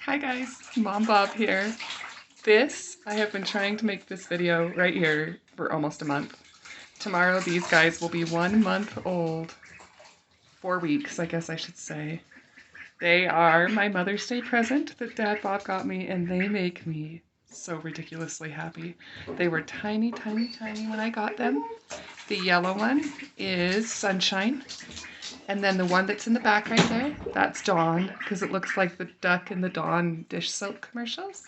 Hi guys, Mom Bob here. I have been trying to make this video right here for almost a month. Tomorrow these guys will be 1 month old. 4 weeks, I guess I should say. They are my Mother's Day present that Dad Bob got me, and they make me so ridiculously happy. They were tiny, tiny, tiny when I got them. The yellow one is Sunshine. And then the one that's in the back right there, that's Dawn, because it looks like the duck in the Dawn dish soap commercials.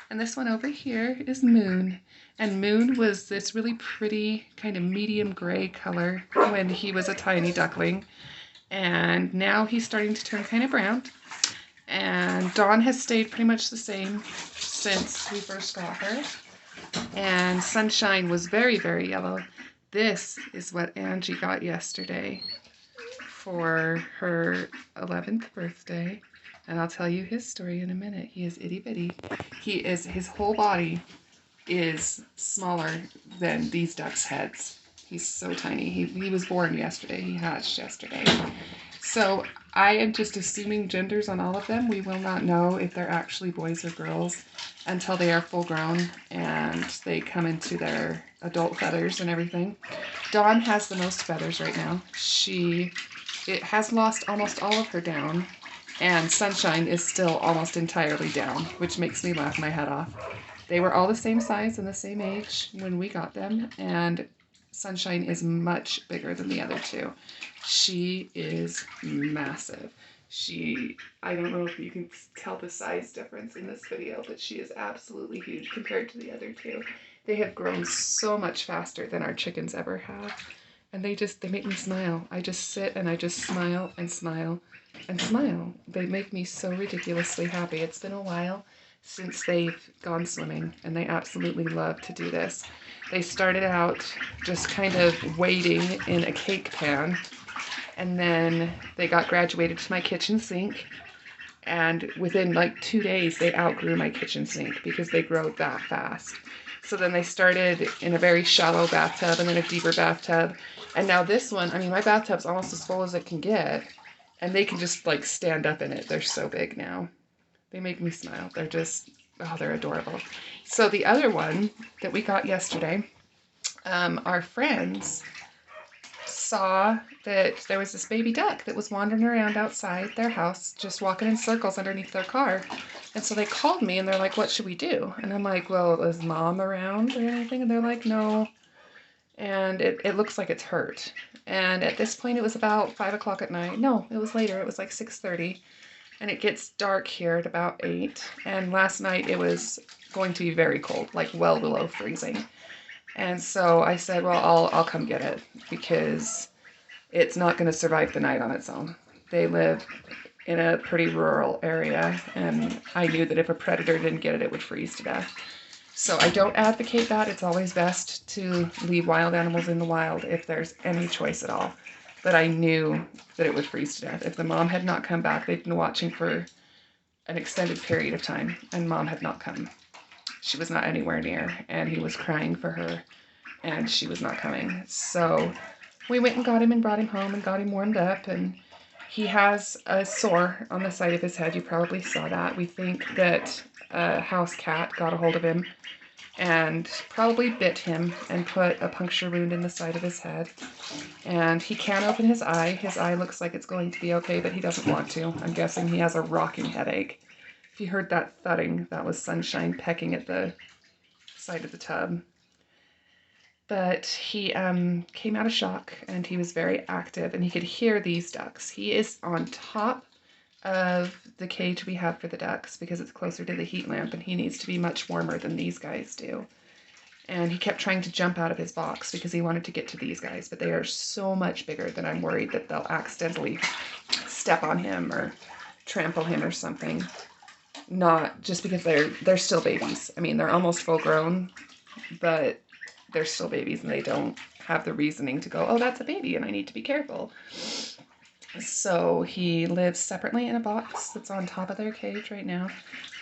And this one over here is Moon. And Moon was this really pretty kind of medium gray color when he was a tiny duckling. And now he's starting to turn kind of brown. And Dawn has stayed pretty much the same since we first got her. And Sunshine was very, very yellow. This is what Angie got yesterday for her 11th birthday, and I'll tell you his story in a minute. He is itty bitty. His whole body is smaller than these ducks' heads. He's so tiny. He was born yesterday. He hatched yesterday. So I am just assuming genders on all of them. We will not know if they're actually boys or girls until they are full grown and they come into their adult feathers and everything. Dawn has the most feathers right now. It has lost almost all of her down, and Sunshine is still almost entirely down, which makes me laugh my head off. They were all the same size and the same age when we got them, and Sunshine is much bigger than the other two. She is massive. I don't know if you can tell the size difference in this video, but she is absolutely huge compared to the other two. They have grown so much faster than our chickens ever have. And they make me smile. I just sit and I just smile and smile and smile. They make me so ridiculously happy. It's been a while since they've gone swimming, and they absolutely love to do this. They started out just kind of wading in a cake pan, and then they got graduated to my kitchen sink, and within like 2 days they outgrew my kitchen sink because they grow that fast. So then they started in a very shallow bathtub and then a deeper bathtub. And now this one, I mean, my bathtub's almost as full as it can get. And they can just like stand up in it. They're so big now. They make me smile. They're just, oh, they're adorable. So the other one that we got yesterday, our friends saw that there was this baby duck that was wandering around outside their house, just walking in circles underneath their car. And so they called me and they're like, what should we do? And I'm like, well, is Mom around or anything? And they're like, no. And it looks like it's hurt. And at this point it was about 5 o'clock at night. No, it was later. It was like 6:30. And it gets dark here at about 8. And last night it was going to be very cold, like well below freezing. And so I said, well, I'll come get it because it's not going to survive the night on its own. They live in a pretty rural area, and I knew that if a predator didn't get it, it would freeze to death. So I don't advocate that. It's always best to leave wild animals in the wild if there's any choice at all. But I knew that it would freeze to death. If the mom had not come back, they'd been watching for an extended period of time, and Mom had not come. She was not anywhere near, and he was crying for her, and she was not coming. So we went and got him and brought him home and got him warmed up, and he has a sore on the side of his head. You probably saw that. We think that a house cat got a hold of him and probably bit him and put a puncture wound in the side of his head. And he can't open his eye. His eye looks like it's going to be okay, but he doesn't want to. I'm guessing he has a rocking headache. If you heard that thudding, that was Sunshine pecking at the side of the tub. But he came out of shock, and he was very active, and he could hear these ducks. He is on top of the cage we have for the ducks because it's closer to the heat lamp, and he needs to be much warmer than these guys do. And he kept trying to jump out of his box because he wanted to get to these guys, but they are so much bigger that I'm worried that they'll accidentally step on him or trample him or something. Not just because they're still babies. I mean, they're almost full grown, but they're still babies and they don't have the reasoning to go, oh, that's a baby and I need to be careful. So he lives separately in a box that's on top of their cage right now.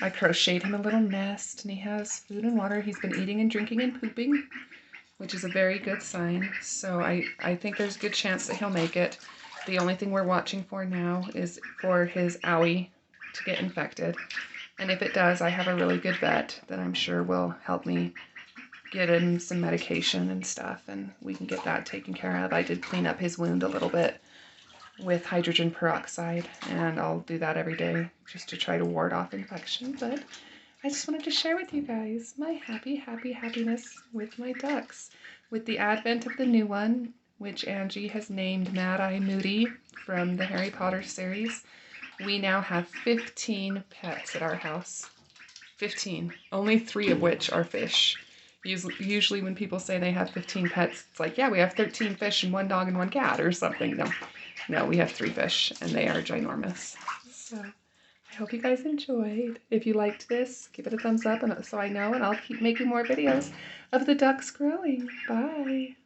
I crocheted him a little nest, and he has food and water. He's been eating and drinking and pooping, which is a very good sign. So I think there's a good chance that he'll make it. The only thing we're watching for now is for his owie to get infected. And if it does, I have a really good vet that I'm sure will help me get him some medication and stuff, and we can get that taken care of. I did clean up his wound a little bit with hydrogen peroxide, and I'll do that every day just to try to ward off infection. But I just wanted to share with you guys my happiness with my ducks. With the advent of the new one, which Angie has named Mad Eye Moody from the Harry Potter series, we now have 15 pets at our house. 15, only 3 of which are fish. Usually when people say they have 15 pets, it's like, yeah, we have 13 fish and 1 dog and 1 cat or something. No, we have 3 fish, and they are ginormous. So I hope you guys enjoyed. If you liked this, give it a thumbs up so I know, and I'll keep making more videos of the ducks growing. Bye.